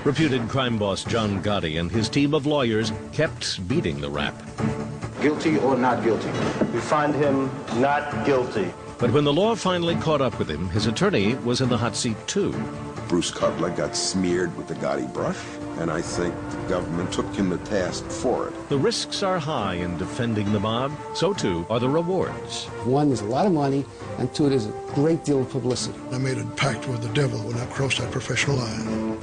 Reputed crime boss John Gotti and his team of lawyers kept beating the rap. Guilty or not guilty? We find him not guilty. But when the law finally caught up with him, his attorney was in the hot seat too. Bruce Cutler got smeared with the Gotti brush, and I think the government took him to task for it. The risks are high in defending the mob, so too are the rewards. One, there's a lot of money, and two, there's a great deal of publicity. I made a pact with the devil when I crossed that professional line.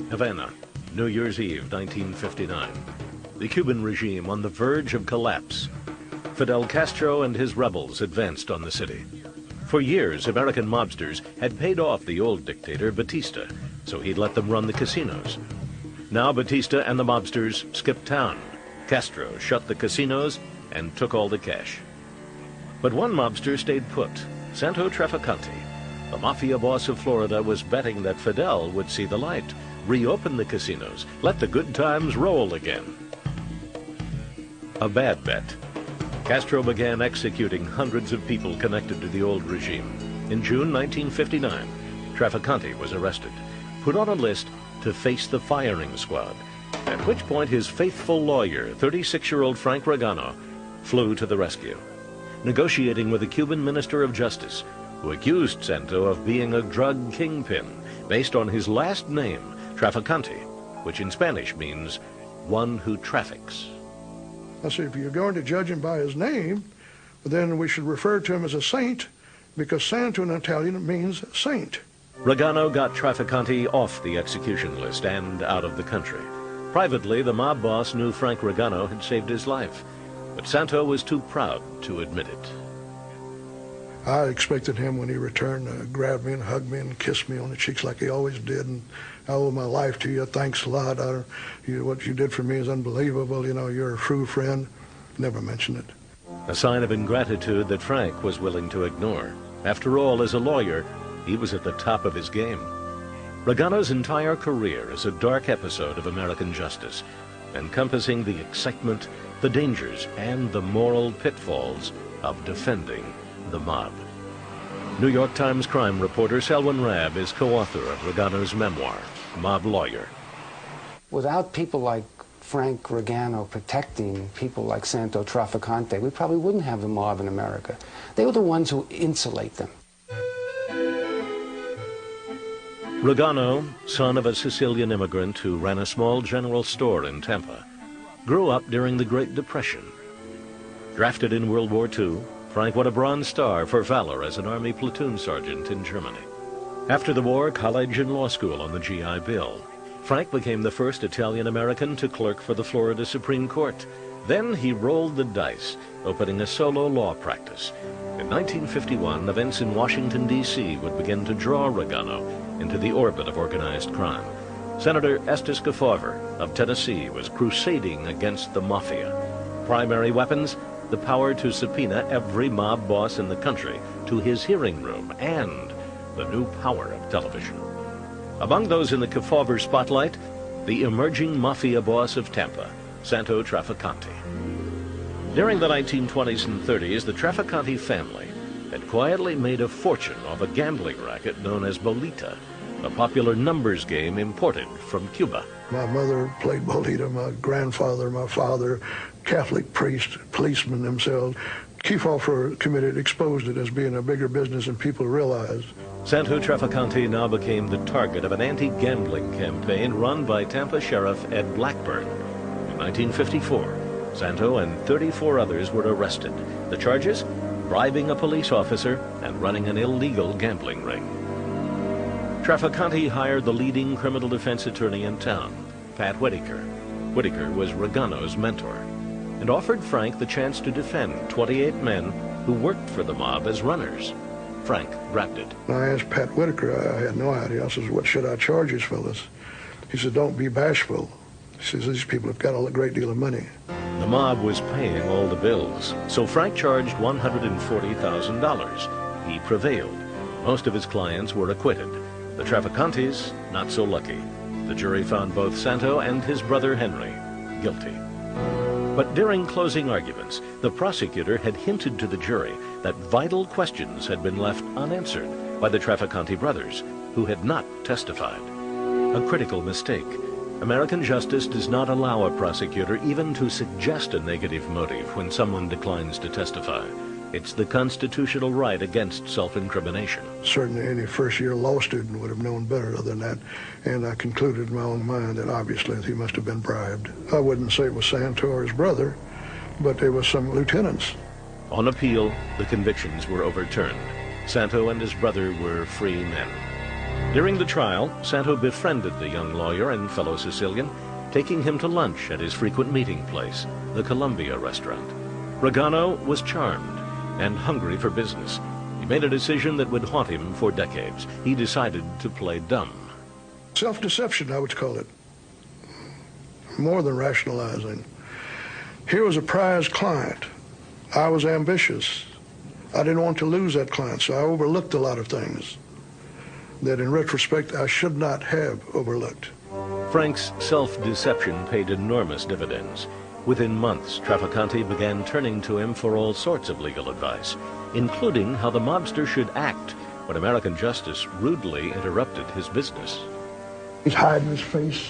Havana, New Year's Eve, 1959. The Cuban regime on the verge of collapse. Fidel Castro and his rebels advanced on the city. For years, American mobsters had paid off the old dictator, Batista, so he'd let them run the casinos. Now Batista and the mobsters skipped town. Castro shut the casinos and took all the cash. But one mobster stayed put, Santo Trafficante. The mafia boss of Florida was betting that Fidel would see the light, reopen the casinos, let the good times roll again. A bad bet. Castro began executing hundreds of people connected to the old regime. In June 1959, Trafficante was arrested, put on a list to face the firing squad, at which point his faithful lawyer, 36-year-old Frank Regano, flew to the rescue, negotiating with the Cuban Minister of Justice, who accused Santo of being a drug kingpin based on his last name, Trafficante, which in Spanish means one who traffics. I said, if you're going to judge him by his name, then we should refer to him as a saint, because Santo in Italian means saint. Regano got Trafficante off the execution list and out of the country. Privately, the mob boss knew Frank Regano had saved his life, but Santo was too proud to admit it. I expected him when he returned to grab me and hug me and kiss me on the cheeks like he always did, and I owe my life to you. Thanks a lot. What you did for me is unbelievable. You know, you're a true friend. Never mention it. A sign of ingratitude that Frank was willing to ignore. After all, as a lawyer, he was at the top of his game. Regano's entire career is a dark episode of American justice, encompassing the excitement, the dangers, and the moral pitfalls of defending the mob. New York Times crime reporter Selwyn Rabb is co-author of Regano's memoir, Mob Lawyer. Without people like Frank Regano protecting people like Santo Trafficante, we probably wouldn't have the mob in America. They were the ones who insulate them. Regano, son of a Sicilian immigrant who ran a small general store in Tampa, grew up during the Great Depression. Drafted in World War II, Frank won a Bronze Star for valor as an Army platoon sergeant in Germany. After the war, college and law school on the GI Bill. Frank became the first Italian-American to clerk for the Florida Supreme Court. Then he rolled the dice, opening a solo law practice. In 1951, events in Washington, D.C. would begin to draw Regano into the orbit of organized crime. Senator Estes Kefauver of Tennessee was crusading against the mafia. Primary weapons, the power to subpoena every mob boss in the country to his hearing room, and the new power of television. Among those in the Kefauver spotlight, the emerging mafia boss of Tampa, Santo Trafficante. During the 1920s and 30s, the Trafficante family had quietly made a fortune off a gambling racket known as Bolita, a popular numbers game imported from Cuba. My mother played Bolita, my grandfather, my father, Catholic priest, policemen themselves. Kefauver committed exposed it as being a bigger business than people realized. Santo Trafficante now became the target of an anti-gambling campaign run by Tampa Sheriff Ed Blackburn. In 1954, Santo and 34 others were arrested. The charges? Bribing a police officer and running an illegal gambling ring. Trafficante hired the leading criminal defense attorney in town, Pat Whitaker. Whitaker was Regano's mentor, and offered Frank the chance to defend 28 men who worked for the mob as runners. Frank grabbed it. I asked Pat Whitaker, I had no idea. I said, what should I charge these fellas? He said, don't be bashful. He says, these people have got a great deal of money. The mob was paying all the bills, so Frank charged $140,000. He prevailed. Most of his clients were acquitted. The Trafficantes, not so lucky. The jury found both Santo and his brother Henry guilty. But during closing arguments, the prosecutor had hinted to the jury that vital questions had been left unanswered by the Trafficante brothers, who had not testified. A critical mistake. American justice does not allow a prosecutor even to suggest a negative motive when someone declines to testify. It's the constitutional right against self-incrimination. Certainly any first-year law student would have known better than that, and I concluded in my own mind that obviously he must have been bribed. I wouldn't say it was Santo or his brother, but there was some lieutenants. On appeal, the convictions were overturned. Santo and his brother were free men. During the trial, Santo befriended the young lawyer and fellow Sicilian, taking him to lunch at his frequent meeting place, the Columbia restaurant. Regano was charmed and hungry for business. He made a decision that would haunt him for decades. He decided to play dumb. Self-deception, I would call it. More than rationalizing. Here was a prized client. I was ambitious. I didn't want to lose that client, so I overlooked a lot of things that in retrospect I should not have overlooked. Frank's self-deception paid enormous dividends. Within months, Trafficante began turning to him for all sorts of legal advice, including how the mobster should act when American justice rudely interrupted his business. He's hiding his face,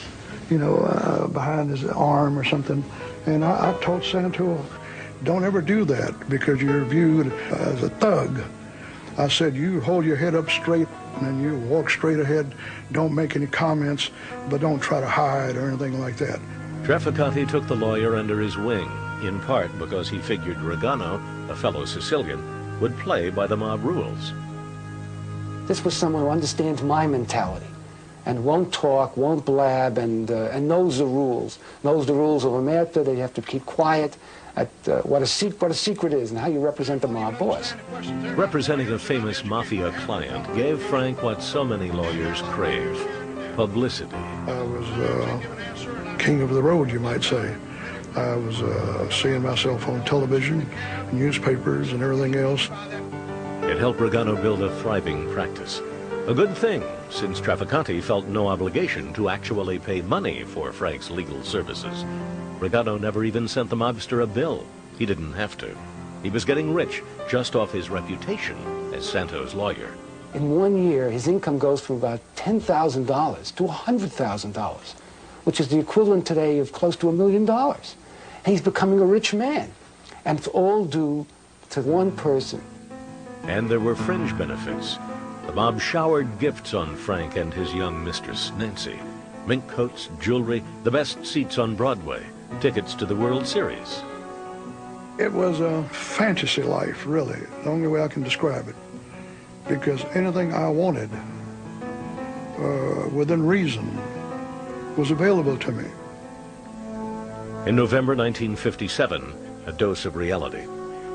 behind his arm or something. And I told Santo, don't ever do that because you're viewed as a thug. I said, you hold your head up straight and you walk straight ahead. Don't make any comments, but don't try to hide or anything like that. Trafficante took the lawyer under his wing, in part because he figured Regano, a fellow Sicilian, would play by the mob rules. This was someone who understands my mentality and won't talk, won't blab, and knows the rules. Knows the rules of Omerta. They have to keep quiet at what a secret is and how you represent the mob boss. Representing a famous mafia client gave Frank what so many lawyers crave: publicity. I was king of the road, you might say. I was seeing myself on television, newspapers, and everything else. It helped Regano build a thriving practice. A good thing, since Trafficante felt no obligation to actually pay money for Frank's legal services. Regano never even sent the mobster a bill. He didn't have to. He was getting rich just off his reputation as Santo's lawyer. In 1 year, his income goes from about $10,000 to $100,000, which is the equivalent today of close to $1 million. And he's becoming a rich man. And it's all due to one person. And there were fringe benefits. The mob showered gifts on Frank and his young mistress, Nancy. Mink coats, jewelry, the best seats on Broadway, tickets to the World Series. It was a fantasy life, really, the only way I can describe it. Because anything I wanted, within reason, was available to me. In November 1957, a dose of reality.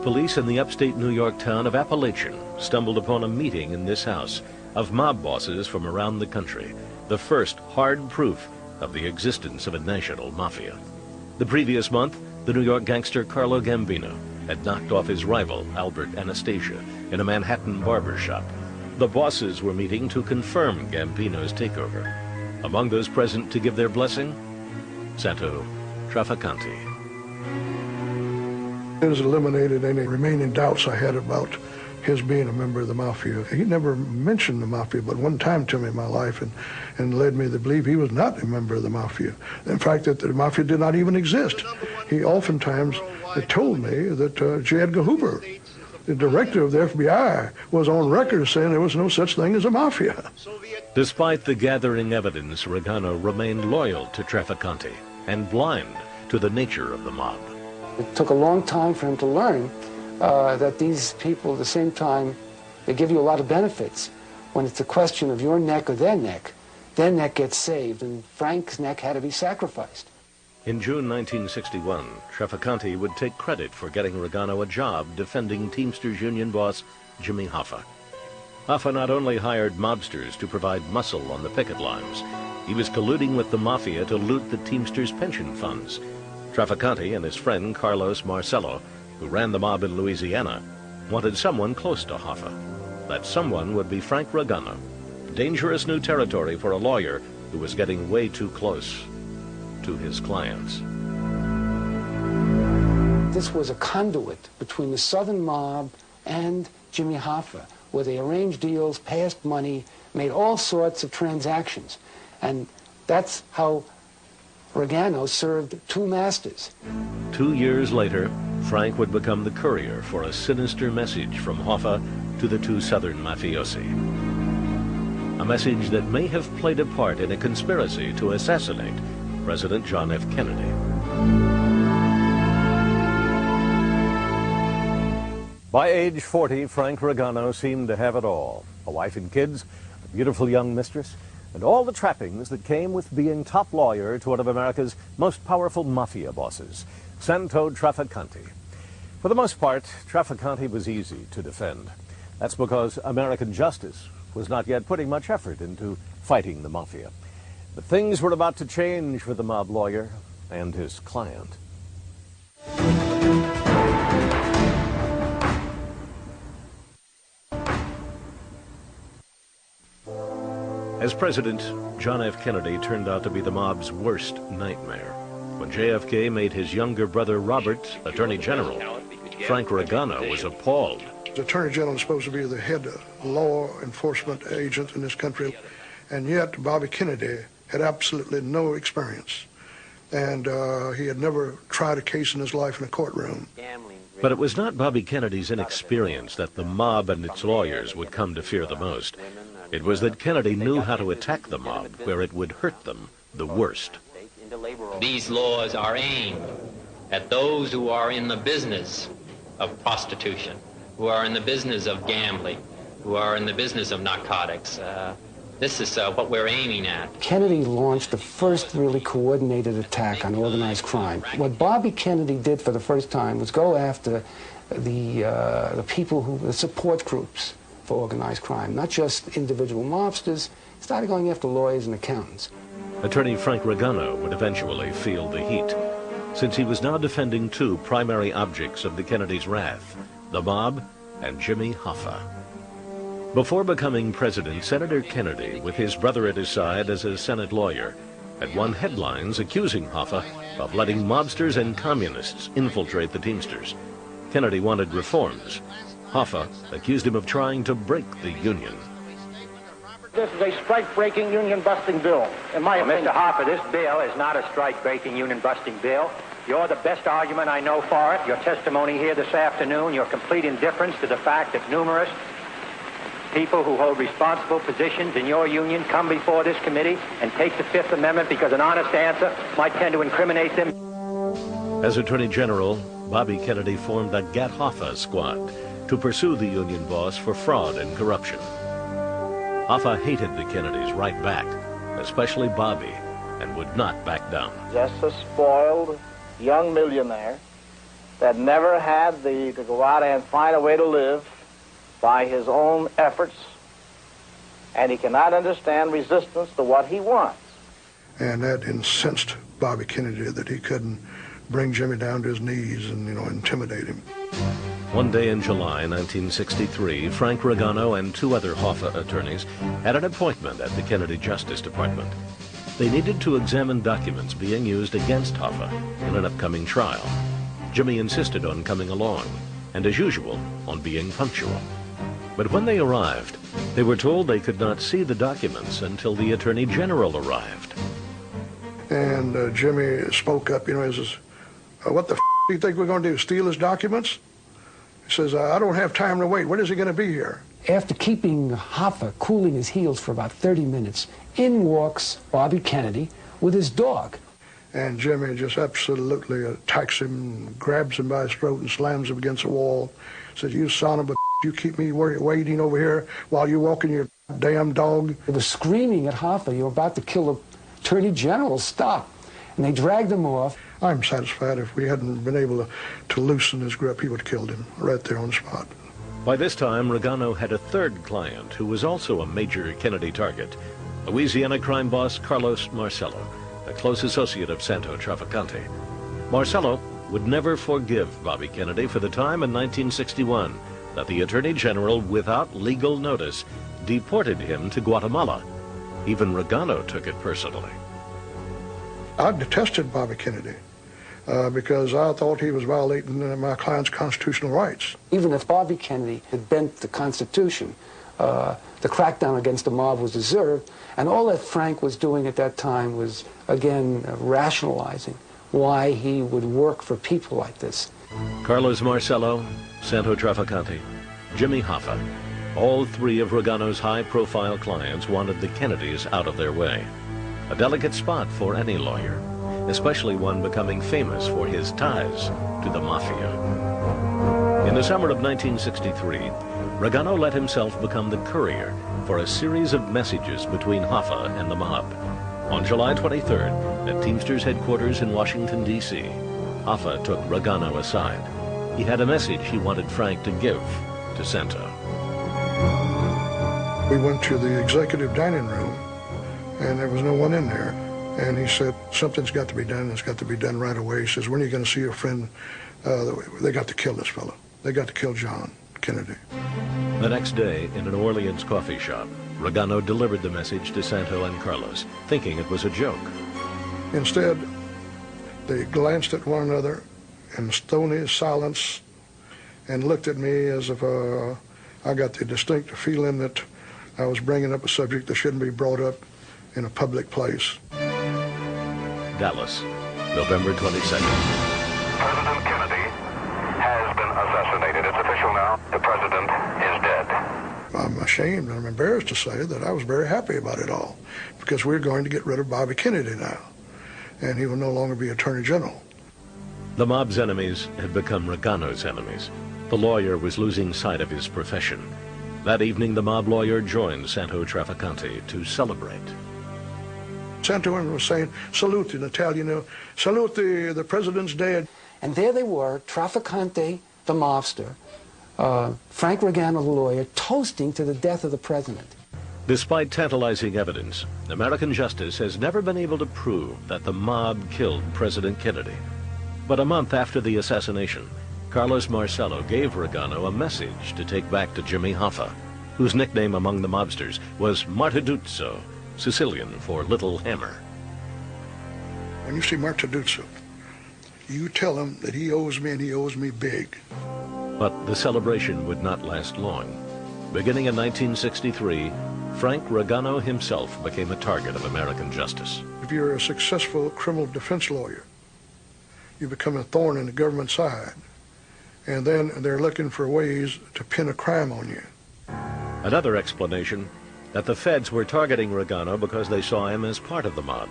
Police in the upstate New York town of Appalachian stumbled upon a meeting in this house of mob bosses from around the country, the first hard proof of the existence of a national mafia. The previous month, the New York gangster Carlo Gambino had knocked off his rival, Albert Anastasia, in a Manhattan barber shop. The bosses were meeting to confirm Gambino's takeover. Among those present to give their blessing, Santo Trafficante. It has eliminated any remaining doubts I had about his being a member of the mafia. He never mentioned the mafia but one time to me in my life and led me to believe he was not a member of the mafia. In fact, that the mafia did not even exist. He oftentimes told me that J. Edgar Hoover, the director of the FBI, was on record saying there was no such thing as a mafia. Despite the gathering evidence, Regano remained loyal to Trafficante and blind to the nature of the mob. It took a long time for him to learn that these people, at the same time, they give you a lot of benefits. When it's a question of your neck or their neck gets saved, and Frank's neck had to be sacrificed. In June 1961, Trafficante would take credit for getting Regano a job defending Teamsters Union boss Jimmy Hoffa. Hoffa not only hired mobsters to provide muscle on the picket lines, he was colluding with the mafia to loot the Teamsters pension funds. Trafficante and his friend Carlos Marcello, who ran the mob in Louisiana, wanted someone close to Hoffa. that someone would be Frank Ragano. Dangerous new territory for a lawyer who was getting way too close to his clients. This was a conduit between the Southern mob and Jimmy Hoffa, where they arranged deals, passed money, made all sorts of transactions. And that's how Ragano served two masters. 2 years later, Frank would become the courier for a sinister message from Hoffa to the two Southern mafiosi. A message that may have played a part in a conspiracy to assassinate President John F. Kennedy. By age 40, Frank Ragano seemed to have it all. A wife and kids, a beautiful young mistress, and all the trappings that came with being top lawyer to one of America's most powerful mafia bosses, Santo Trafficante. For the most part, Trafficante was easy to defend. That's because American justice was not yet putting much effort into fighting the mafia. But things were about to change for the mob lawyer and his client. As president, John F. Kennedy turned out to be the mob's worst nightmare. When JFK made his younger brother Robert Attorney General, Frank Ragano was appalled. The Attorney General is supposed to be the head law enforcement agent in this country, and yet Bobby Kennedy had absolutely no experience. And he had never tried a case in his life in a courtroom. But it was not Bobby Kennedy's inexperience that the mob and its lawyers would come to fear the most. It was that Kennedy knew how to attack the mob where it would hurt them the worst. These laws are aimed at those who are in the business of prostitution, who are in the business of gambling, who are in the business of narcotics. This is what we're aiming at. Kennedy launched the first really coordinated attack on organized crime. What Bobby Kennedy did for the first time was go after the people the support groups for organized crime, not just individual mobsters. He started going after lawyers and accountants. Attorney Frank Ragano would eventually feel the heat, since he was now defending two primary objects of the Kennedys' wrath, the mob and Jimmy Hoffa. Before becoming president, Senator Kennedy, with his brother at his side as a Senate lawyer, had won headlines accusing Hoffa of letting mobsters and communists infiltrate the Teamsters. Kennedy wanted reforms. Hoffa accused him of trying to break the union. This is a strike-breaking, union-busting bill, in my opinion. Mr. Hoffa, this bill is not a strike-breaking, union-busting bill. You're the best argument I know for it. Your testimony here this afternoon, your complete indifference to the fact that numerous people who hold responsible positions in your union come before this committee and take the Fifth Amendment because an honest answer might tend to incriminate them. As Attorney General, Bobby Kennedy formed a Get Hoffa squad to pursue the union boss for fraud and corruption. Hoffa hated the Kennedys right back, especially Bobby, and would not back down. Just a spoiled young millionaire that never had to go out and find a way to live by his own efforts, and he cannot understand resistance to what he wants. And that incensed Bobby Kennedy that he couldn't bring Jimmy down to his knees and, intimidate him. One day in July 1963, Frank Ragano and two other Hoffa attorneys had an appointment at the Kennedy Justice Department. They needed to examine documents being used against Hoffa in an upcoming trial. Jimmy insisted on coming along, and as usual, on being punctual. But when they arrived, they were told they could not see the documents until the Attorney General arrived. And Jimmy spoke up, he says, what the do you think we're going to do, steal his documents? He says, I don't have time to wait. When is he going to be here? After keeping Hoffa cooling his heels for about 30 minutes, in walks Bobby Kennedy with his dog. And Jimmy just absolutely attacks him, grabs him by his throat and slams him against the wall. Says, you son of a you keep me waiting over here while you're walking your damn dog. They were screaming at Hoffa, you're about to kill the Attorney General, stop. And they dragged him off. I'm satisfied if we hadn't been able to loosen his grip, he would have killed him right there on the spot. By this time, Ragano had a third client who was also a major Kennedy target, Louisiana crime boss Carlos Marcello, a close associate of Santo Trafficante. Marcello would never forgive Bobby Kennedy for the time in 1961 that the Attorney General, without legal notice, deported him to Guatemala. Even Regano took it personally. I detested Bobby Kennedy because I thought he was violating my client's constitutional rights. Even if Bobby Kennedy had bent the Constitution, the crackdown against the mob was deserved, and all that Frank was doing at that time was, again, rationalizing why he would work for people like this. Carlos Marcello, Santo Trafficante, Jimmy Hoffa, all three of Regano's high-profile clients wanted the Kennedys out of their way. A delicate spot for any lawyer, especially one becoming famous for his ties to the mafia. In the summer of 1963, Regano let himself become the courier for a series of messages between Hoffa and the mob. On July 23rd, at Teamsters headquarters in Washington, D.C., Hoffa took Regano aside. He had a message he wanted Frank to give to Santo. We went to the executive dining room, and there was no one in there. And he said, something's got to be done, it's got to be done right away. He says, when are you going to see your friend? They got to kill this fellow. They got to kill John Kennedy. The next day, in an Orleans coffee shop, Regano delivered the message to Santo and Carlos, thinking it was a joke. Instead, they glanced at one another in stony silence and looked at me as if I got the distinct feeling that I was bringing up a subject that shouldn't be brought up in a public place. Dallas, November 22nd. President Kennedy has been assassinated. It's official now. The president is dead. I'm ashamed and I'm embarrassed to say that I was very happy about it all, because we're going to get rid of Bobby Kennedy now, and he will no longer be Attorney General. The mob's enemies had become Regano's enemies. The lawyer was losing sight of his profession. That evening, the mob lawyer joined Santo Trafficante to celebrate. Santo was saying, salute in Italian, salute, the president's dead. And there they were, Trafficante, the mobster, Frank Regano, the lawyer, toasting to the death of the president. Despite tantalizing evidence, American justice has never been able to prove that the mob killed President Kennedy. But a month after the assassination, Carlos Marcello gave Regano a message to take back to Jimmy Hoffa, whose nickname among the mobsters was Marteduzzo, Sicilian for Little Hammer. When you see Marteduzzo, you tell him that he owes me, and he owes me big. But the celebration would not last long. Beginning in 1963, Frank Regano himself became a target of American justice. If you're a successful criminal defense lawyer, you become a thorn in the government's side, and then they're looking for ways to pin a crime on you. Another explanation, that the feds were targeting Regano because they saw him as part of the mob,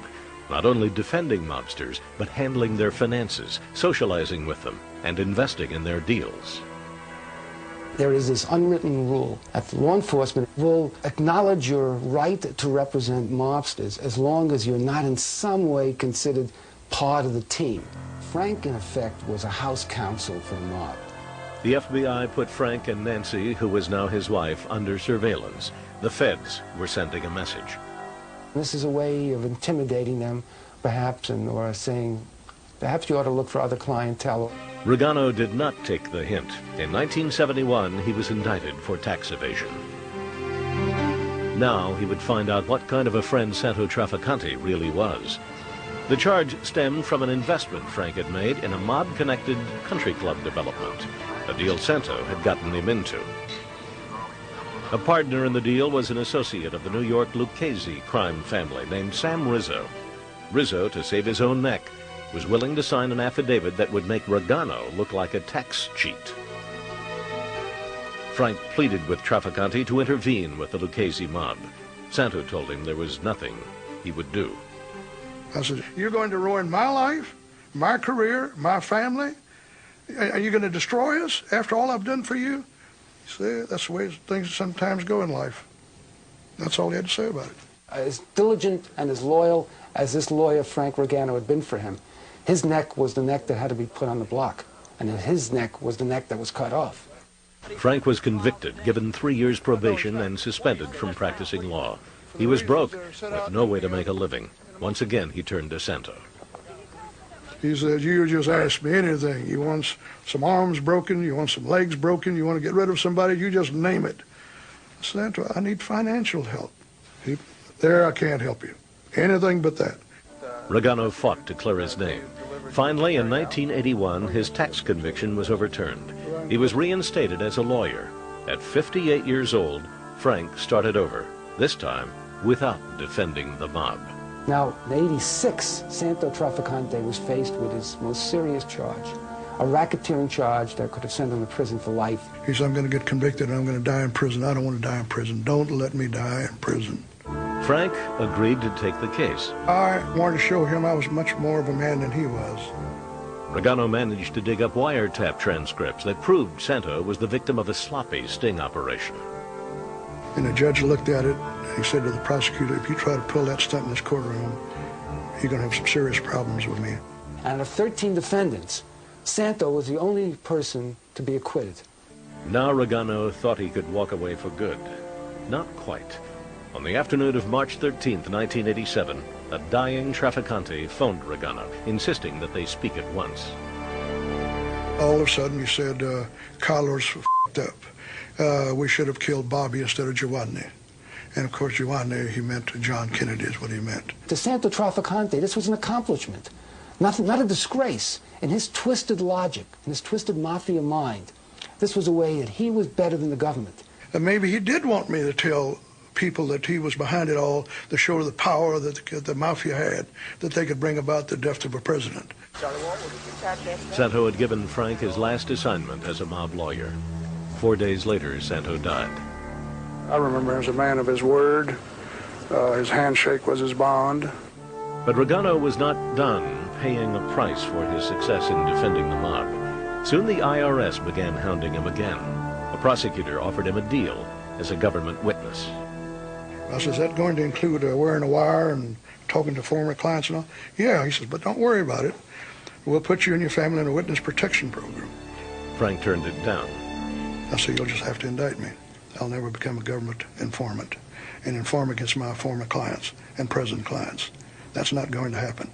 not only defending mobsters, but handling their finances, socializing with them, and investing in their deals. There is this unwritten rule that law enforcement will acknowledge your right to represent mobsters as long as you're not in some way considered part of the team. Frank, in effect, was a house counsel for the mob. The FBI put Frank and Nancy, who was now his wife, under surveillance. The feds were sending a message. This is a way of intimidating them, perhaps, or saying, perhaps you ought to look for other clientele. Regano did not take the hint. In 1971, he was indicted for tax evasion. Now he would find out what kind of a friend Santo Trafficante really was. The charge stemmed from an investment Frank had made in a mob-connected country club development, a deal Santo had gotten him into. A partner in the deal was an associate of the New York Lucchese crime family named Sam Rizzo. Rizzo, to save his own neck, was willing to sign an affidavit that would make Regano look like a tax cheat. Frank pleaded with Trafficante to intervene with the Lucchese mob. Santo told him there was nothing he would do. I said, you're going to ruin my life, my career, my family? Are you going to destroy us after all I've done for you? He said, that's the way things sometimes go in life. That's all he had to say about it. As diligent and as loyal as this lawyer, Frank Regano, had been for him, his neck was the neck that had to be put on the block, and his neck was the neck that was cut off. Frank was convicted, given 3 years probation, and suspended from practicing law. He was broke, with no way to make a living. Once again, he turned to Santo. He said, you just ask me anything. You want some arms broken, you want some legs broken, you want to get rid of somebody, you just name it. I said, I need financial help. There, I can't help you. Anything but that. Regano fought to clear his name. Finally, in 1981, his tax conviction was overturned. He was reinstated as a lawyer. At 58 years old, Frank started over, this time without defending the mob. Now, in '86, Santo Trafficante was faced with his most serious charge, a racketeering charge that could have sent him to prison for life. He said, I'm going to get convicted and I'm going to die in prison. I don't want to die in prison. Don't let me die in prison. Frank agreed to take the case. I wanted to show him I was much more of a man than he was. Regano managed to dig up wiretap transcripts that proved Santo was the victim of a sloppy sting operation. And the judge looked at it, and he said to the prosecutor, if you try to pull that stunt in this courtroom, you're going to have some serious problems with me. And of 13 defendants, Santo was the only person to be acquitted. Now Regano thought he could walk away for good. Not quite. On the afternoon of March 13th, 1987, a dying Trafficante phoned Regano, insisting that they speak at once. All of a sudden, he said, Carlos f***ed up. We should have killed Bobby instead of Giovanni. And of course, Giovanni, he meant John Kennedy is what he meant. To Santo Trafficante, this was an accomplishment, not a disgrace. In his twisted logic, in his twisted mafia mind, this was a way that he was better than the government. And maybe he did want me to tell people that he was behind it all, to show the power that the mafia had, that they could bring about the death of a president. Santo had given Frank his last assignment as a mob lawyer. 4 days later, Santo died. I remember him as a man of his word. His handshake was his bond. But Regano was not done paying a price for his success in defending the mob. Soon the IRS began hounding him again. A prosecutor offered him a deal as a government witness. I said, is that going to include wearing a wire and talking to former clients and all? Yeah, he says, but don't worry about it. We'll put you and your family in a witness protection program. Frank turned it down. I said, you'll just have to indict me. I'll never become a government informant and inform against my former clients and present clients. That's not going to happen.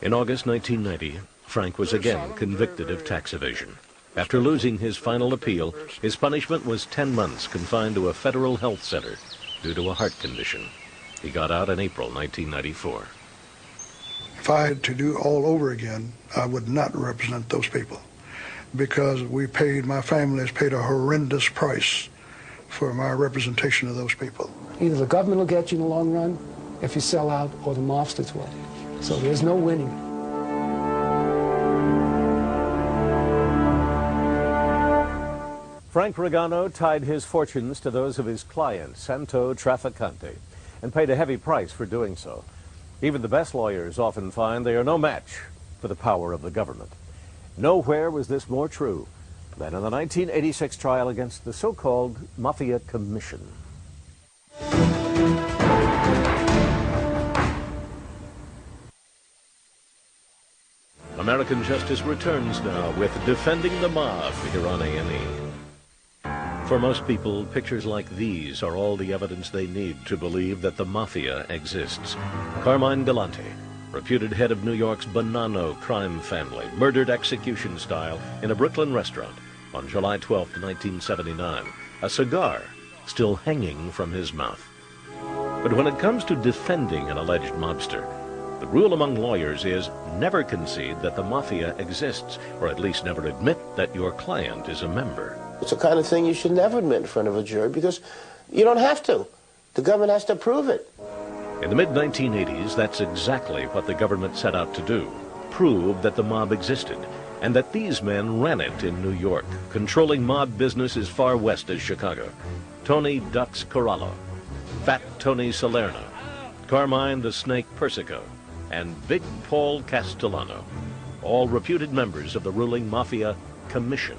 In August 1990, Frank was again convicted of tax evasion. After losing his final appeal, his punishment was 10 months confined to a federal health center due to a heart condition. He got out in April 1994. If I had to do all over again, I would not represent those people, because my family has paid a horrendous price for my representation of those people. Either the government will get you in the long run if you sell out, or the mobsters will. So there's no winning. Frank Regano tied his fortunes to those of his client, Santo Trafficante, and paid a heavy price for doing so. Even the best lawyers often find they are no match for the power of the government. Nowhere was this more true than in the 1986 trial against the so-called Mafia Commission. American justice returns now with Defending the Mob here on A&E. For most people, pictures like these are all the evidence they need to believe that the Mafia exists. Carmine Galante, reputed head of New York's Bonanno crime family, murdered execution style in a Brooklyn restaurant on July 12, 1979, a cigar still hanging from his mouth. But when it comes to defending an alleged mobster, the rule among lawyers is never concede that the Mafia exists, or at least never admit that your client is a member. It's the kind of thing you should never admit in front of a jury, because you don't have to. The government has to prove it. In the mid-1980s, that's exactly what the government set out to do, prove that the mob existed, and that these men ran it in New York, controlling mob business as far west as Chicago. Tony Dux Corallo, Fat Tony Salerno, Carmine the Snake Persico, and Big Paul Castellano, all reputed members of the ruling Mafia Commission,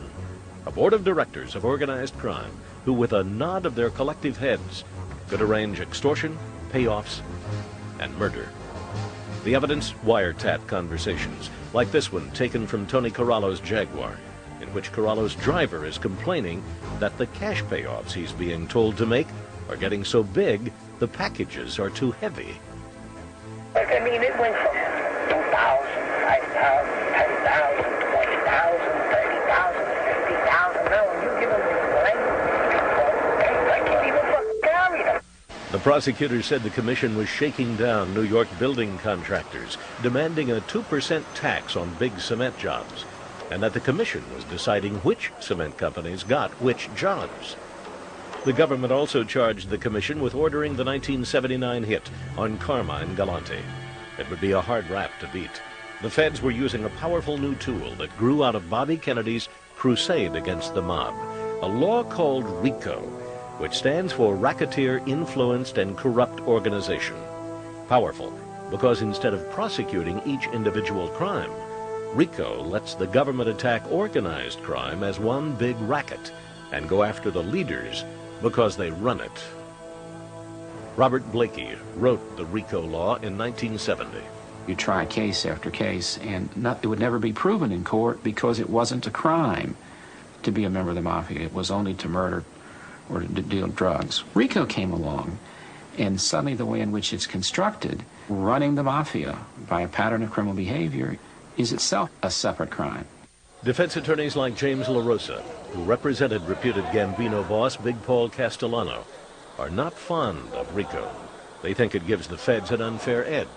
a board of directors of organized crime who, with a nod of their collective heads, could arrange extortion, payoffs, and murder. The evidence, wiretap conversations, like this one taken from Tony Corallo's Jaguar, in which Corallo's driver is complaining that the cash payoffs he's being told to make are getting so big, the packages are too heavy. I mean, it went from 2,000, $10,000, $20,000, $30,000, $50,000. No, you give them the language, I can't even fucking carry them. The prosecutor said the commission was shaking down New York building contractors, demanding a 2% tax on big cement jobs, and that the commission was deciding which cement companies got which jobs. The government also charged the commission with ordering the 1979 hit on Carmine Galante. It would be a hard rap to beat. The feds were using a powerful new tool that grew out of Bobby Kennedy's crusade against the mob, a law called RICO, which stands for Racketeer Influenced and Corrupt Organization. Powerful because instead of prosecuting each individual crime, RICO lets the government attack organized crime as one big racket and go after the leaders because they run it. Robert Blakey wrote the RICO law in 1970. You try case after case, and it would never be proven in court because it wasn't a crime to be a member of the mafia. It was only to murder or to deal drugs. RICO came along, and suddenly the way in which it's constructed, running the mafia by a pattern of criminal behavior, is itself a separate crime. Defense attorneys like James LaRosa, who represented reputed Gambino boss Big Paul Castellano, are not fond of RICO. They think it gives the feds an unfair edge.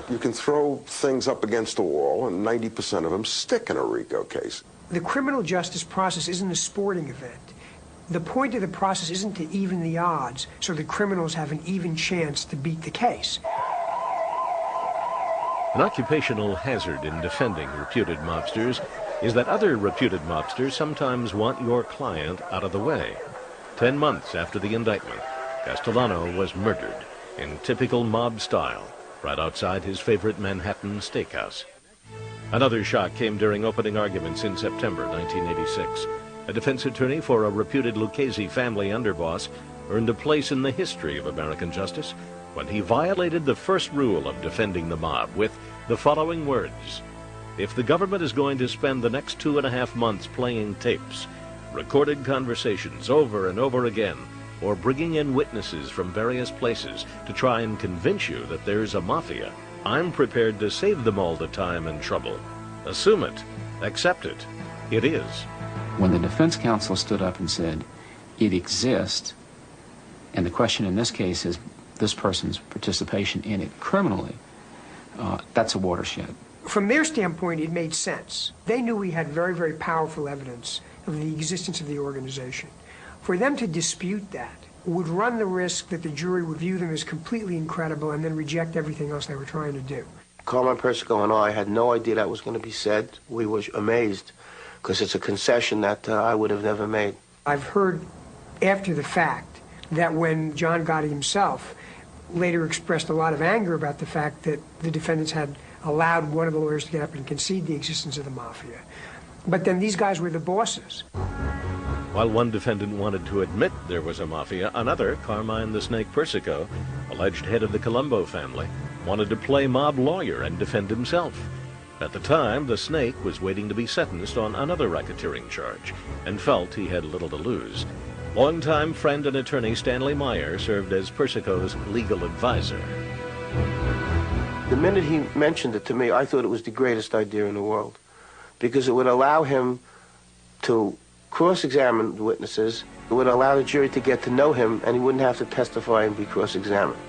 You can throw things up against the wall, and 90% of them stick in a RICO case. The criminal justice process isn't a sporting event. The point of the process isn't to even the odds so the criminals have an even chance to beat the case. An occupational hazard in defending reputed mobsters is that other reputed mobsters sometimes want your client out of the way. 10 months after the indictment, Castellano was murdered in typical mob style right outside his favorite Manhattan steakhouse. Another shock came during opening arguments in September 1986. A defense attorney for a reputed Lucchese family underboss earned a place in the history of American justice when he violated the first rule of defending the mob with the following words: if the government is going to spend the next 2.5 months playing tapes, recorded conversations over and over again, or bringing in witnesses from various places to try and convince you that there's a mafia, I'm prepared to save them all the time and trouble. Assume it. Accept it. It is. When the defense counsel stood up and said, it exists, and the question in this case is this person's participation in it criminally, that's a watershed. From their standpoint, it made sense. They knew we had very, very powerful evidence of the existence of the organization. For them to dispute that would run the risk that the jury would view them as completely incredible and then reject everything else they were trying to do. Carmine Persico and I had no idea that was going to be said. We were amazed because it's a concession that I would have never made. I've heard after the fact that when John Gotti himself later expressed a lot of anger about the fact that the defendants had allowed one of the lawyers to get up and concede the existence of the mafia. But then these guys were the bosses. While one defendant wanted to admit there was a mafia, another, Carmine the Snake Persico, alleged head of the Colombo family, wanted to play mob lawyer and defend himself. At the time, the Snake was waiting to be sentenced on another racketeering charge and felt he had little to lose. Longtime friend and attorney Stanley Meyer served as Persico's legal advisor. The minute he mentioned it to me, I thought it was the greatest idea in the world because it would allow him to cross-examine the witnesses. It would allow the jury to get to know him, and he wouldn't have to testify and be cross-examined.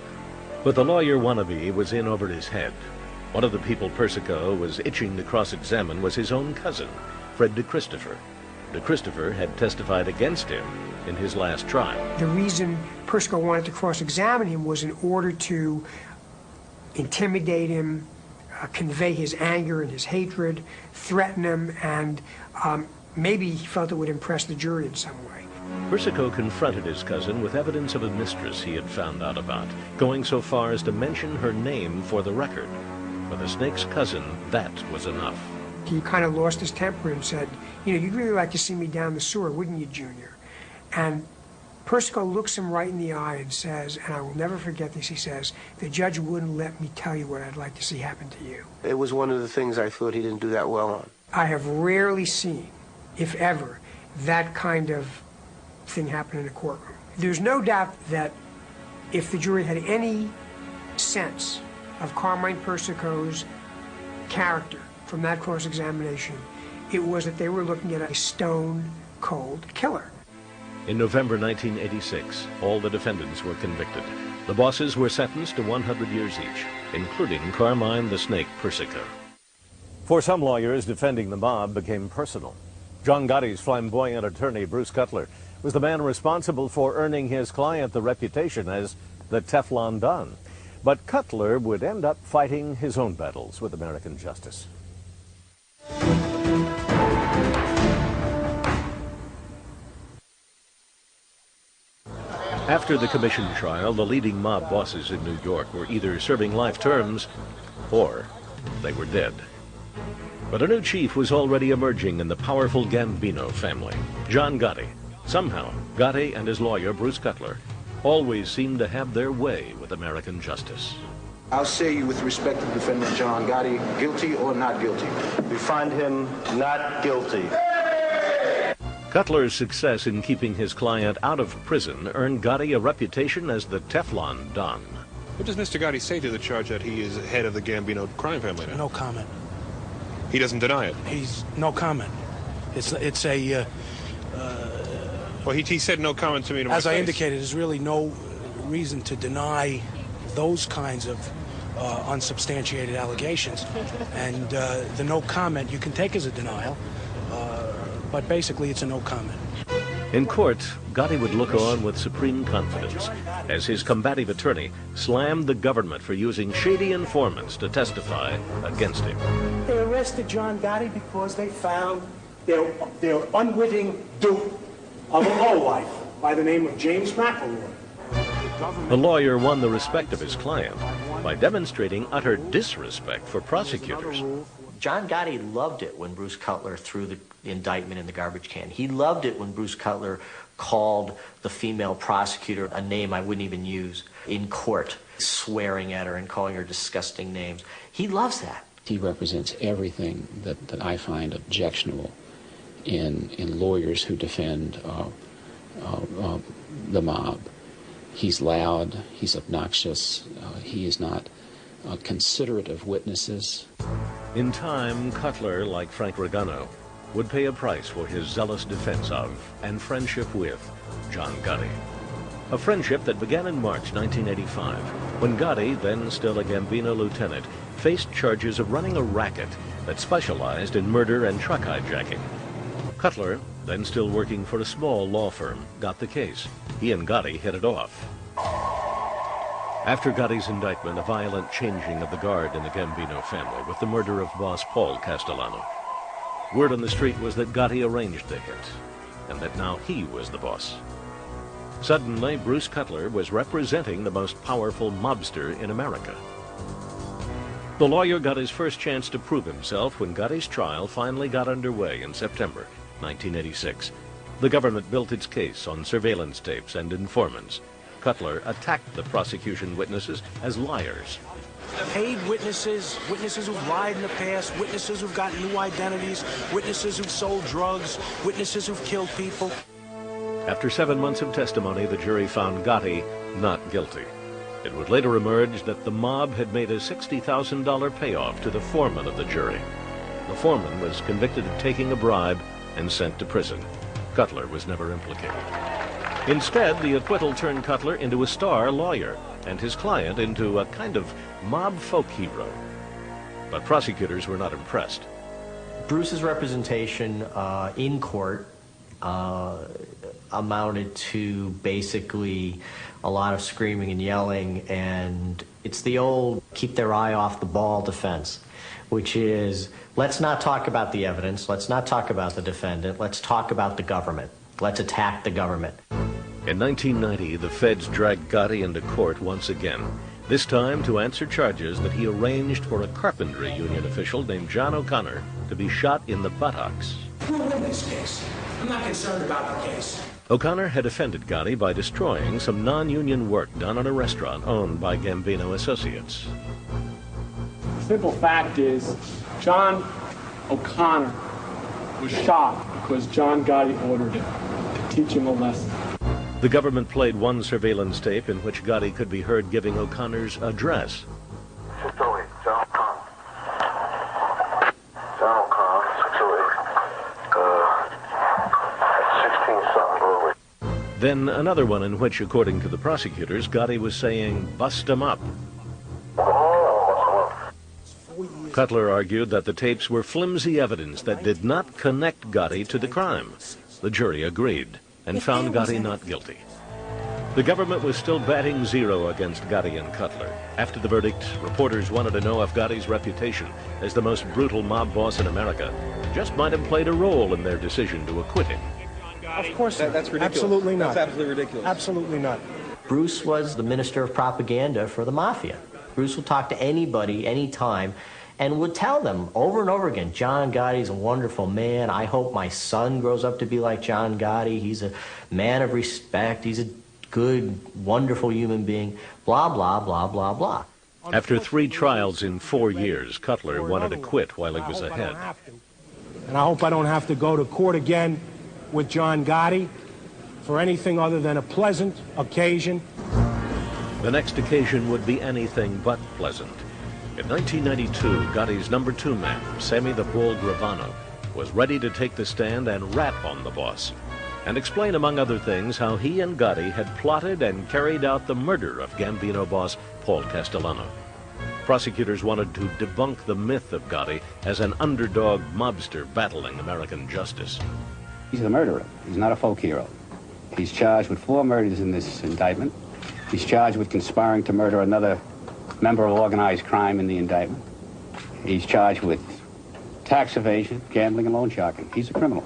But the lawyer wannabe was in over his head. One of the people Persico was itching to cross-examine was his own cousin, Fred DeChristopher. DeChristopher had testified against him in his last trial. The reason Persico wanted to cross-examine him was in order to intimidate him, convey his anger and his hatred, threaten him, and maybe he felt it would impress the jury in some way. Persico confronted his cousin with evidence of a mistress he had found out about, going so far as to mention her name for the record. For the Snake's cousin, that was enough. He kind of lost his temper and said, you know, you'd really like to see me down the sewer, wouldn't you, Junior? And Persico looks him right in the eye and says, and I will never forget this, he says, the judge wouldn't let me tell you what I'd like to see happen to you. It was one of the things I thought he didn't do that well on. I have rarely seen, if ever, that kind of thing happen in a courtroom. There's no doubt that if the jury had any sense of Carmine Persico's character from that cross-examination, it was that they were looking at a stone-cold killer. In November 1986, all the defendants were convicted. The bosses were sentenced to 100 years each, including Carmine the Snake Persica. For some lawyers, defending the mob became personal. John Gotti's flamboyant attorney, Bruce Cutler, was the man responsible for earning his client the reputation as the Teflon Don. But Cutler would end up fighting his own battles with American justice. After the commission trial, the leading mob bosses in New York were either serving life terms or they were dead. But a new chief was already emerging in the powerful Gambino family, John Gotti. Somehow, Gotti and his lawyer, Bruce Cutler, always seemed to have their way with American justice. I'll say you with respect to defendant John Gotti, guilty or not guilty? We find him not guilty. Cutler's success in keeping his client out of prison earned Gotti a reputation as the Teflon Don. What does Mr. Gotti say to the charge that he is head of the Gambino crime family now? No comment. He doesn't deny it? He's no comment. It's a... well, he said no comment to me to my As I face. indicated, there's really no reason to deny those kinds of unsubstantiated allegations. And the no comment you can take as a denial, but basically it's a no comment. In court, Gotti would look on with supreme confidence as his combative attorney slammed the government for using shady informants to testify against him. They arrested John Gotti because they found their unwitting dupe of a lowlife by the name of James McElroy. The lawyer won the respect of his client by demonstrating utter disrespect for prosecutors. John Gotti loved it when Bruce Cutler threw the indictment in the garbage can. He loved it when Bruce Cutler called the female prosecutor a name I wouldn't even use in court, swearing at her and calling her disgusting names. He loves that. He represents everything that I find objectionable in lawyers who defend the mob. He's loud, he's obnoxious, he is not considerate of witnesses. In time, Cutler, like Frank Regano, would pay a price for his zealous defense of and friendship with John Gotti. A friendship that began in March 1985, when Gotti, then still a Gambino lieutenant, faced charges of running a racket that specialized in murder and truck hijacking. Cutler, then still working for a small law firm, got the case. He and Gotti hit it off. After Gotti's indictment, a violent changing of the guard in the Gambino family with the murder of boss Paul Castellano. Word on the street was that Gotti arranged the hit, and that now he was the boss. Suddenly, Bruce Cutler was representing the most powerful mobster in America. The lawyer got his first chance to prove himself when Gotti's trial finally got underway in September 1986. The government built its case on surveillance tapes and informants. Cutler attacked the prosecution witnesses as liars. Paid witnesses, witnesses who've lied in the past, witnesses who've gotten new identities, witnesses who've sold drugs, witnesses who've killed people. After 7 months of testimony, the jury found Gotti not guilty. It would later emerge that the mob had made a $60,000 payoff to the foreman of the jury. The foreman was convicted of taking a bribe and sent to prison. Cutler was never implicated. Instead, the acquittal turned Cutler into a star lawyer and his client into a kind of mob folk hero. But prosecutors were not impressed. Bruce's representation in court amounted to basically a lot of screaming and yelling, and it's the old keep their eye off the ball defense, which is, let's not talk about the evidence, let's not talk about the defendant, let's talk about the government. Let's attack the government. In 1990, the feds dragged Gotti into court once again, this time to answer charges that he arranged for a carpentry union official named John O'Connor to be shot in the buttocks. We'll win this case. I'm not concerned about the case. O'Connor had offended Gotti by destroying some non-union work done on a restaurant owned by Gambino Associates. The simple fact is, John O'Connor was shot because John Gotti ordered it to teach him a lesson. The government played one surveillance tape in which Gotti could be heard giving O'Connor's address. 608, John O'Connor. Then another one in which, according to the prosecutors, Gotti was saying, "Bust 'em up." Cutler argued that the tapes were flimsy evidence that did not connect Gotti to the crime. The jury agreed and found Gotti not guilty. The government was still batting zero against Gotti and Cutler. After the verdict, reporters wanted to know if Gotti's reputation as the most brutal mob boss in America just might have played a role in their decision to acquit him. Of course not. That's ridiculous. Absolutely not. That's absolutely ridiculous. Absolutely not. Bruce was the minister of propaganda for the mafia. Bruce would talk to anybody, anytime, and would tell them over and over again, John Gotti's a wonderful man. I hope my son grows up to be like John Gotti. He's a man of respect. He's a good, wonderful human being. Blah, blah, blah, blah, blah. After 3 trials in 4 years, Cutler wanted to quit while he was ahead. And I hope I don't have to go to court again with John Gotti for anything other than a pleasant occasion. The next occasion would be anything but pleasant. In 1992, Gotti's number 2 man, Sammy the Bull Gravano, was ready to take the stand and rap on the boss and explain, among other things, how he and Gotti had plotted and carried out the murder of Gambino boss Paul Castellano. Prosecutors wanted to debunk the myth of Gotti as an underdog mobster battling American justice. He's a murderer. He's not a folk hero. He's charged with 4 murders in this indictment. He's charged with conspiring to murder another member of organized crime in the indictment. He's charged with tax evasion, gambling, and loan sharking. He's a criminal.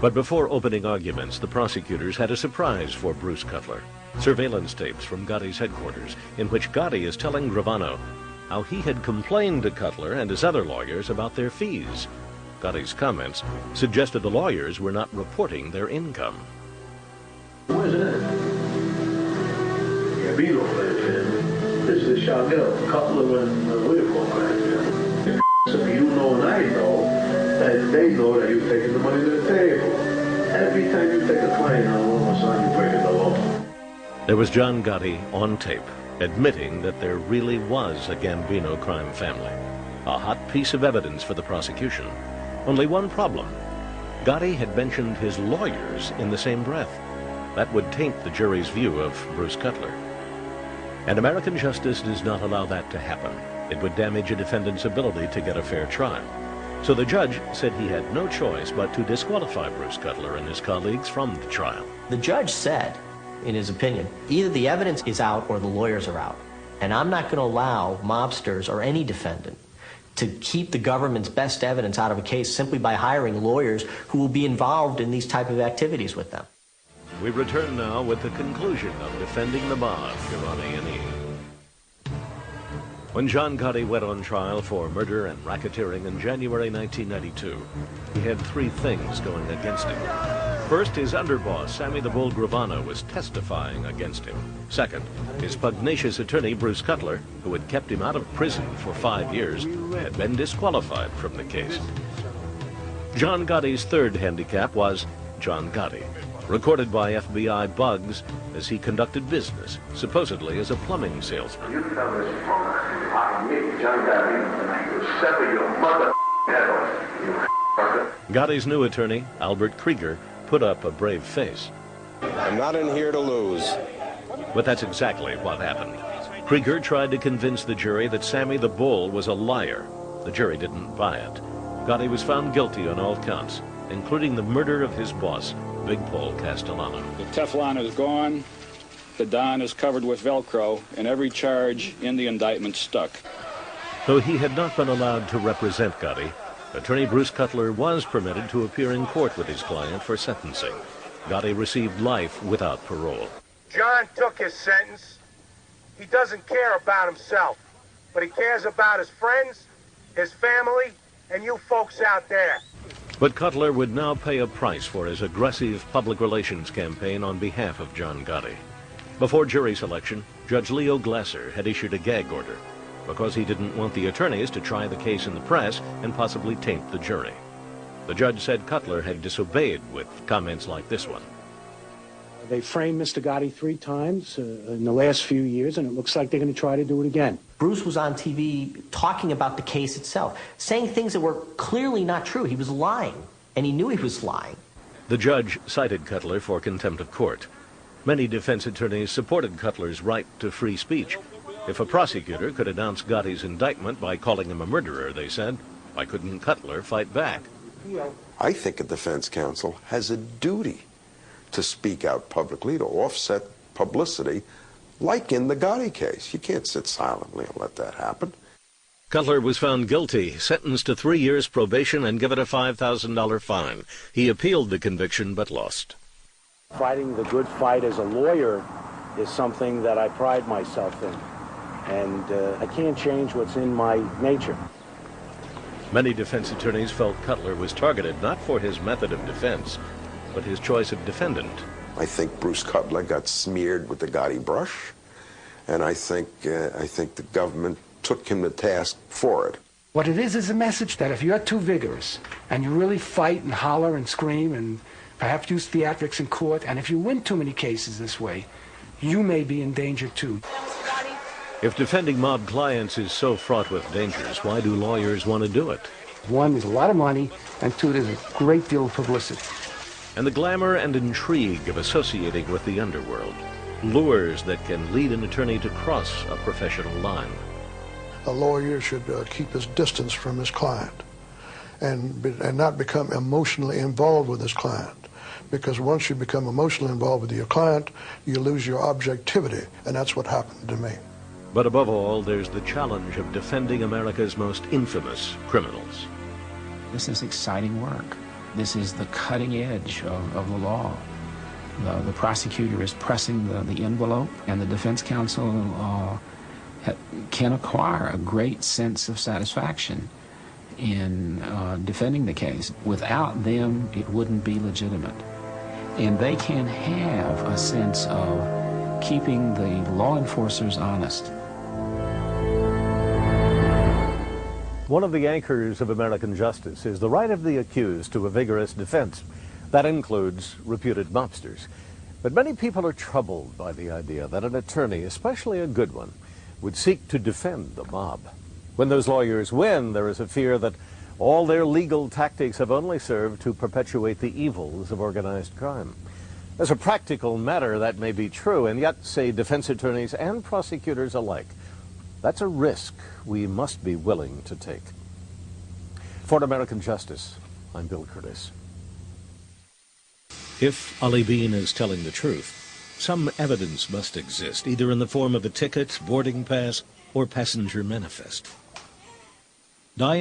But before opening arguments, the prosecutors had a surprise for Bruce Cutler. Surveillance tapes from Gotti's headquarters, in which Gotti is telling Gravano how he had complained to Cutler and his other lawyers about their fees. Gotti's comments suggested the lawyers were not reporting their income. Where's it at? Gambino lives in. This is Chagall, Cutler, and Whittemore live in. So you know and I know that they know that you're taking the money to the table. Every time you take a client out, all of a sudden you're breaking the law. There was John Gotti on tape, admitting that there really was a Gambino crime family. A hot piece of evidence for the prosecution. Only one problem. Gotti had mentioned his lawyers in the same breath. That would taint the jury's view of Bruce Cutler. And American justice does not allow that to happen. It would damage a defendant's ability to get a fair trial. So the judge said he had no choice but to disqualify Bruce Cutler and his colleagues from the trial. The judge said, in his opinion, either the evidence is out or the lawyers are out. And I'm not going to allow mobsters or any defendant to keep the government's best evidence out of a case simply by hiring lawyers who will be involved in these type of activities with them. We return now with the conclusion of Defending the Mob here on A&E. When John Gotti went on trial for murder and racketeering in January 1992, he had 3 things going against him. First, his underboss, Sammy the Bull Gravano, was testifying against him. Second, his pugnacious attorney, Bruce Cutler, who had kept him out of prison for 5 years, had been disqualified from the case. John Gotti's third handicap was John Gotti, recorded by FBI bugs as he conducted business, supposedly as a plumbing salesman. You fellas from me, John Gotti, you sever your mother head off, you Gotti's new attorney, Albert Krieger, put up a brave face. I'm not in here to lose. But that's exactly what happened. Krieger tried to convince the jury that Sammy the Bull was a liar. The jury didn't buy it. Gotti was found guilty on all counts, including the murder of his boss, Big Paul Castellano. The Teflon is gone, the Don is covered with Velcro, and every charge in the indictment stuck. Though he had not been allowed to represent Gotti, attorney Bruce Cutler was permitted to appear in court with his client for sentencing. Gotti received life without parole. John took his sentence. He doesn't care about himself, but he cares about his friends, his family, and you folks out there. But Cutler would now pay a price for his aggressive public relations campaign on behalf of John Gotti. Before jury selection, Judge Leo Glasser had issued a gag order because he didn't want the attorneys to try the case in the press and possibly taint the jury. The judge said Cutler had disobeyed with comments like this one. They framed Mr. Gotti 3 times in the last few years, and it looks like they're going to try to do it again. Bruce was on TV talking about the case itself, saying things that were clearly not true. He was lying, and he knew he was lying. The judge cited Cutler for contempt of court. Many defense attorneys supported Cutler's right to free speech. If a prosecutor could announce Gotti's indictment by calling him a murderer, they said, why couldn't Cutler fight back? I think a defense counsel has a duty to speak out publicly to offset publicity, like in the Gotti case. You can't sit silently and let that happen. Cutler was found guilty, sentenced to 3 years probation and given a $5,000 fine. He appealed the conviction but lost. Fighting the good fight as a lawyer is something that I pride myself in. And I can't change what's in my nature. Many defense attorneys felt Cutler was targeted not for his method of defense, but his choice of defendant. I think Bruce Cutler got smeared with the Gotti brush, and I think the government took him to task for it. What it is a message that if you're too vigorous and you really fight and holler and scream and perhaps use theatrics in court, and if you win too many cases this way, you may be in danger too. If defending mob clients is so fraught with dangers, why do lawyers want to do it? One, there's a lot of money, and two, there's a great deal of publicity. And the glamour and intrigue of associating with the underworld, lures that can lead an attorney to cross a professional line. A lawyer should keep his distance from his client and not become emotionally involved with his client. Because once you become emotionally involved with your client, you lose your objectivity, and that's what happened to me. But above all, there's the challenge of defending America's most infamous criminals. This is exciting work. This is the cutting edge of the law. The prosecutor is pressing the envelope, and the defense counsel can acquire a great sense of satisfaction in defending the case. Without them, it wouldn't be legitimate. And they can have a sense of keeping the law enforcers honest. One of the anchors of American justice is the right of the accused to a vigorous defense. That includes reputed mobsters. But many people are troubled by the idea that an attorney, especially a good one, would seek to defend the mob. When those lawyers win, there is a fear that all their legal tactics have only served to perpetuate the evils of organized crime. As a practical matter, that may be true, and yet, say defense attorneys and prosecutors alike, that's a risk we must be willing to take. For American Justice, I'm Bill Curtis. If Ali Bean is telling the truth, some evidence must exist, either in the form of a ticket, boarding pass, or passenger manifest. Diane